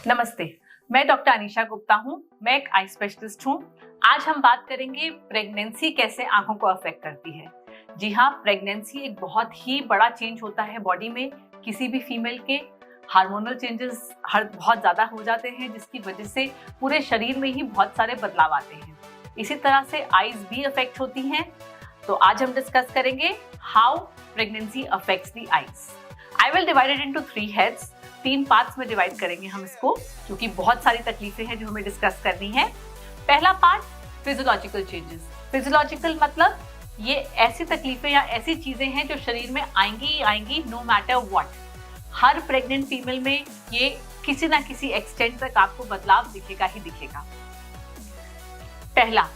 नमस्ते, मैं डॉक्टर अनीशा गुप्ता हूँ। मैं एक आई स्पेशलिस्ट हूँ। आज हम बात करेंगे प्रेगनेंसी कैसे आंखों को अफेक्ट करती है। जी हाँ, प्रेगनेंसी एक बहुत ही बड़ा चेंज होता है बॉडी में। किसी भी फीमेल के हार्मोनल चेंजेस बहुत ज्यादा हो जाते हैं, जिसकी वजह से पूरे शरीर में ही बहुत सारे बदलाव आते हैं। इसी तरह से आईज भी अफेक्ट होती हैं। तो आज हम डिस्कस करेंगे how pregnancy affects the eyes. I will divide it into 3 heads. 3 parts में डिवाइड करेंगे हम इसको, क्योंकि बहुत सारी तकलीफें हैं जो हमें डिस्कस करनी है। पहला पार्ट, फिजियोलॉजिकल चेंजेस। फिजियोलॉजिकल मतलब ये ऐसी तकलीफें या ऐसी चीजें हैं जो शरीर में आएंगी ही आएंगी, नो मैटर व्हाट। हर प्रेग्नेंट फीमेल में ये किसी ना किसी एक्सटेंट तक आपको बदलाव दिखेगा ही दिखेगा। पहला,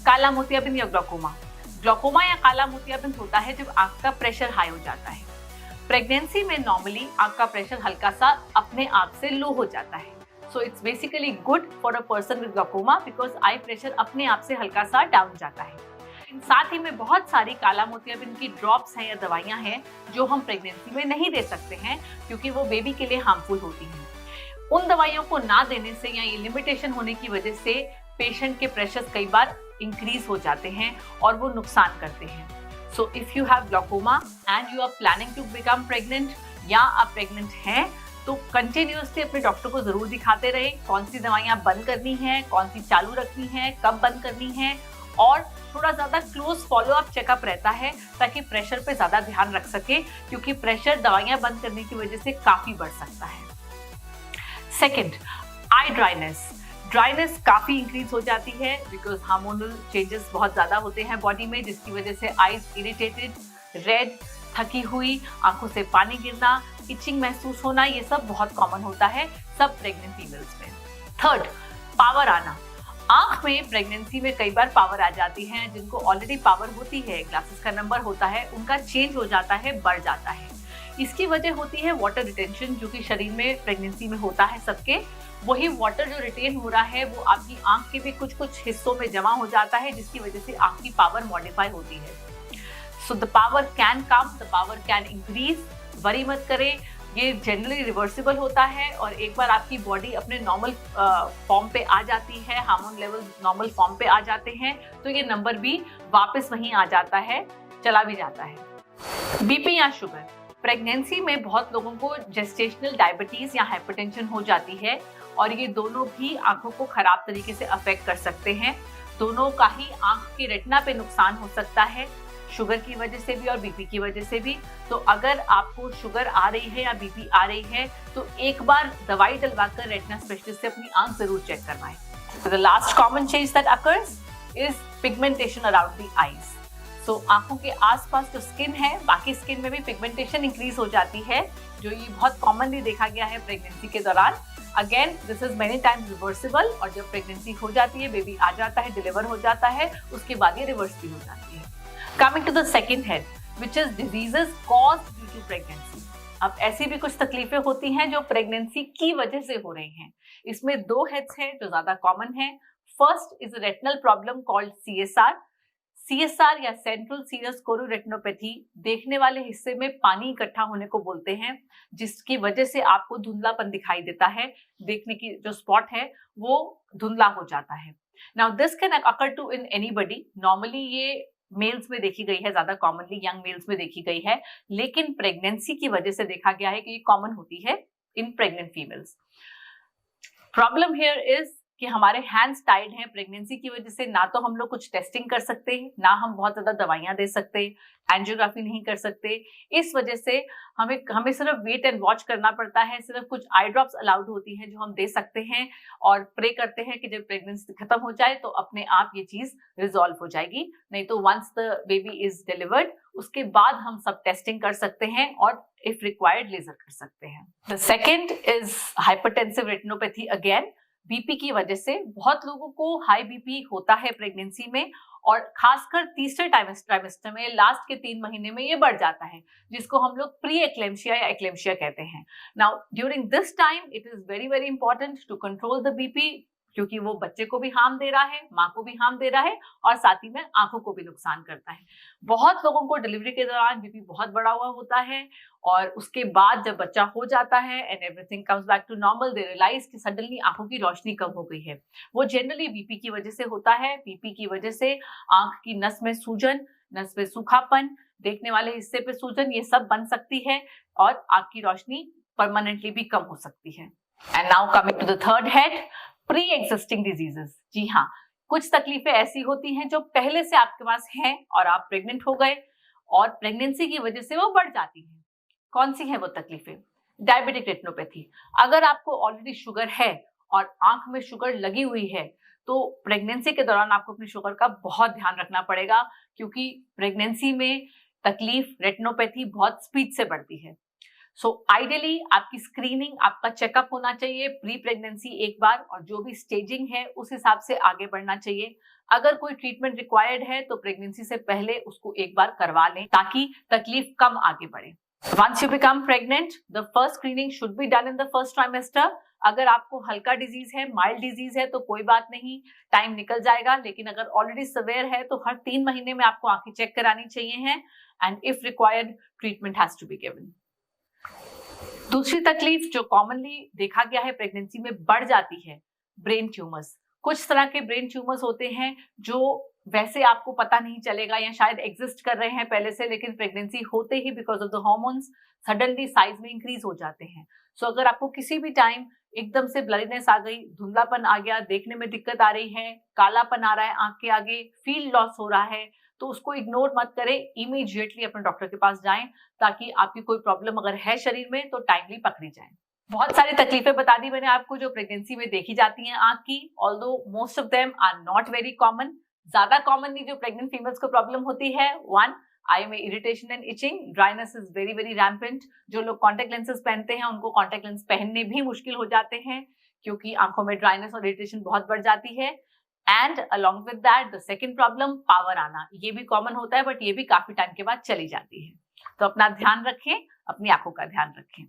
काला मोतियाबिंद या ग्लूकोमा। ग्लूकोमा या काला मोतियाबिंद होता है जब आंख का प्रेशर हाई हो जाता है। प्रेगनेंसी में नॉर्मली आंख का प्रेशर हल्का सा अपने आप से लो हो जाता है। So it's basically good for a person with glaucoma because I pressure अपने आप से हल्का सा डाउन जाता है। साथ ही में बहुत सारी काला मोतियाबिंद की ड्रॉप्स हैं या दवाइयां हैं जो हम प्रेगनेंसी में नहीं दे सकते हैं, क्योंकि वो बेबी के लिए हार्मफुल होती हैं। उन दवाइयों को ना देने से या ये लिमिटेशन होने की वजह से पेशेंट के प्रेशर कई बार इंक्रीज हो जाते हैं और वो नुकसान करते हैं। So if you have glaucoma and you are planning to become pregnant या आप प्रेग्नेंट हैं, तो कंटिन्यूसली अपने डॉक्टर को जरूर दिखाते रहे। कौन सी दवाइयां बंद करनी है, कौन सी चालू रखनी है, कब बंद करनी है, और थोड़ा ज्यादा क्लोज फॉलो अप चेकअप रहता है ताकि प्रेशर पे ज्यादा ध्यान रख सके, क्योंकि प्रेशर दवाइयां बंद करने की वजह से काफी बढ़ सकता है। सेकेंड, आई ड्राइनेस काफी इंक्रीज हो जाती है बिकॉज हार्मोनल चेंजेस बहुत ज्यादा होते हैं बॉडी में, जिसकी वजह से आईज इरिटेटेड, रेड, थकी हुई, आंखों से पानी गिरना, इचिंग महसूस होना, ये सब बहुत कॉमन होता है सब प्रेग्नेंट फीमेल्स में। थर्ड, पावर आना। आंख में प्रेगनेंसी में कई बार पावर आ जाती है। जिनको ऑलरेडी पावर होती है, ग्लासेस का नंबर होता है, उनका चेंज हो जाता है, बढ़ जाता है। इसकी वजह होती है वाटर रिटेंशन, जो कि शरीर में प्रेगनेंसी में होता है सबके। वही वाटर जो रिटेन हो रहा है वो आपकी आंख के भी कुछ कुछ हिस्सों में जमा हो जाता है, जिसकी वजह से आंख की पावर मॉडिफाई होती है। So the power can come, the power can increase. Worry मत करें, ये जनरली रिवर्सिबल होता है और एक बार आपकी बॉडी अपने नॉर्मल फॉर्म पे आ जाती है, हार्मोन लेवल नॉर्मल फॉर्म पे आ जाते हैं, तो ये नंबर भी वापस वहीं आ जाता है, चला भी जाता है। बीपी या शुगर। प्रेगनेंसी में बहुत लोगों को जेस्टेशनल डायबिटीज या हाइपरटेंशन हो जाती है और ये दोनों भी आंखों को खराब तरीके से अफेक्ट कर सकते हैं। दोनों का ही आंख की रेटिना पे नुकसान हो सकता है, शुगर की वजह से भी और बीपी की वजह से भी। तो अगर आपको शुगर आ रही है या बीपी आ रही है तो एक बार दवाई डलवाकर रेटिना स्पेशलिस्ट से अपनी आंख जरूर चेक करवाएं। So the last common change that occurs is pigmentation around the eyes. So आंखों के आसपास जो स्किन है, बाकी स्किन में भी पिगमेंटेशन इंक्रीज हो जाती है, जो ये बहुत कॉमनली देखा गया है प्रेगनेंसी के दौरान। Again this is many times reversible, और जब प्रेगनेंसी हो जाती है, बेबी आ जाता है, डिलीवर हो जाता है, उसके बाद ये रिवर्स भी हो जाती है। Coming to the second head, which is diseases caused due to pregnancy. अब ऐसी भी कुछ तकलीफें होती हैं जो प्रेगनेंसी की वजह से हो रही हैं। इसमें 2 हेड्स हैं जो ज्यादा कॉमन है। First is retinal problem called CSR या सेंट्रल सीरस कोरोरेटिनोपैथी। देखने वाले हिस्से में पानी इकट्ठा होने को बोलते हैं, जिसकी वजह से आपको धुंधलापन दिखाई देता है, देखने की जो स्पॉट है वो धुंधला हो जाता है। Now this can occur to in anybody. Normally ये मेल्स में देखी गई है, ज्यादा कॉमनली यंग मेल्स में देखी गई है, लेकिन प्रेगनेंसी की वजह से देखा गया है कि ये कॉमन होती है in pregnant females. Problem here is कि हमारे हैंड्स टाइड हैं प्रेगनेंसी की वजह से। ना तो हम लोग कुछ टेस्टिंग कर सकते हैं, ना हम बहुत ज्यादा दवाइयां दे सकते, एंजियोग्राफी नहीं कर सकते। इस वजह से हमें सिर्फ वेट एंड वॉच करना पड़ता है। सिर्फ कुछ आई ड्रॉप्स अलाउड होती हैं जो हम दे सकते हैं, और प्रे करते हैं कि जब प्रेगनेंसी खत्म हो जाए तो अपने आप ये चीज रिजॉल्व हो जाएगी। नहीं तो once the baby is delivered, उसके बाद हम सब टेस्टिंग कर सकते हैं और इफ रिक्वायर्ड लेजर कर सकते हैं। The second is hypertensive retinopathy. Again BP की वजह से बहुत लोगों को हाई बीपी होता है प्रेगनेंसी में, और खासकर तीसरे ट्राइमेस्टर में, लास्ट के 3 महीने में ये बढ़ जाता है, जिसको हम लोग प्री एक्लेम्शिया या एक्लेम्शिया कहते हैं। Now during this time it is very very important to control the BP, क्योंकि वो बच्चे को भी हार्म दे रहा है, माँ को भी हार्म दे रहा है और साथ ही में आंखों को भी नुकसान करता है। बहुत लोगों को डिलीवरी के दौरान बीपी बहुत बढ़ा हुआ होता है और उसके बाद जब बच्चा हो जाता है and everything comes back to normal, they realise कि सडनली आंखों की रोशनी कम हो गई है। वो जनरली बीपी की वजह से होता है। बीपी की वजह से आंख की नस में सूजन, नस में सूखापन, देखने वाले हिस्से पे सूजन, ये सब बन सकती है और आंख की रोशनी परमानेंटली भी कम हो सकती है। And now coming to the third head, pre existing diseases. जी हाँ, कुछ तकलीफें ऐसी होती हैं जो पहले से आपके पास हैं और आप प्रेग्नेंट हो गए और प्रेगनेंसी की वजह से वो बढ़ जाती हैं। कौन सी है वो तकलीफें? Diabetic retinopathy. अगर आपको ऑलरेडी शुगर है और आंख में शुगर लगी हुई है तो प्रेगनेंसी के दौरान आपको अपनी शुगर का बहुत ध्यान रखना पड़ेगा, क्योंकि प्रेगनेंसी में तकलीफ रेटिनोपैथी बहुत स्पीड से बढ़ती है। सो आइडियली आपकी स्क्रीनिंग, आपका चेकअप होना चाहिए प्री प्रेगनेंसी एक बार, और जो भी स्टेजिंग है उस हिसाब से आगे बढ़ना चाहिए। अगर कोई ट्रीटमेंट रिक्वायर्ड है तो प्रेगनेंसी से पहले उसको एक बार करवा लें ताकि तकलीफ कम आगे बढ़े। Once you become pregnant, the first screening should be done in the first trimester. अगर आपको हल्का डिजीज है, माइल्ड डिजीज है तो कोई बात नहीं, टाइम निकल जाएगा। लेकिन अगर ऑलरेडी सवेयर है तो हर 3 महीने में आपको आंखें चेक करानी चाहिए हैं and if required treatment has to be given. दूसरी तकलीफ जो कॉमनली देखा गया है प्रेगनेंसी में बढ़ जाती है, ब्रेन ट्यूमर्स। कुछ तरह के ब्रेन ट्यूमर्स होते हैं जो वैसे आपको पता नहीं चलेगा या शायद एग्जिस्ट कर रहे हैं पहले से, लेकिन प्रेगनेंसी होते ही because of the hormones suddenly size में इंक्रीज हो जाते हैं। सो अगर आपको किसी भी टाइम एकदम से ब्लरीनेस आ गई, धुंधलापन आ गया, देखने में दिक्कत आ रही है, कालापन आ रहा है आंख के आगे, फील्ड लॉस हो रहा है, तो उसको इग्नोर मत करें, इमीडिएटली अपने डॉक्टर के पास जाएं ताकि आपकी कोई प्रॉब्लम अगर है शरीर में तो टाइमली पकड़ी जाए। बहुत सारी तकलीफें बता दी मैंने आपको जो प्रेगनेंसी में देखी जाती हैं आंख की, although most of them are not very common. ज्यादा कॉमनली जो प्रेग्नेंट फीमेल्स को प्रॉब्लम होती है, 1, आई में irritation and itching, dryness is very very rampant. जो लोग कॉन्टेक्ट लेंसेज पहनते हैं उनको कॉन्टेक्ट लेंस पहनने भी मुश्किल हो जाते हैं क्योंकि आंखों में ड्राइनेस और इरिटेशन बहुत बढ़ जाती है। And along with that the second problem, power आना, ये भी कॉमन होता है बट ये भी काफी टाइम के बाद चली जाती है। तो अपना ध्यान रखें, अपनी आंखों का ध्यान रखें।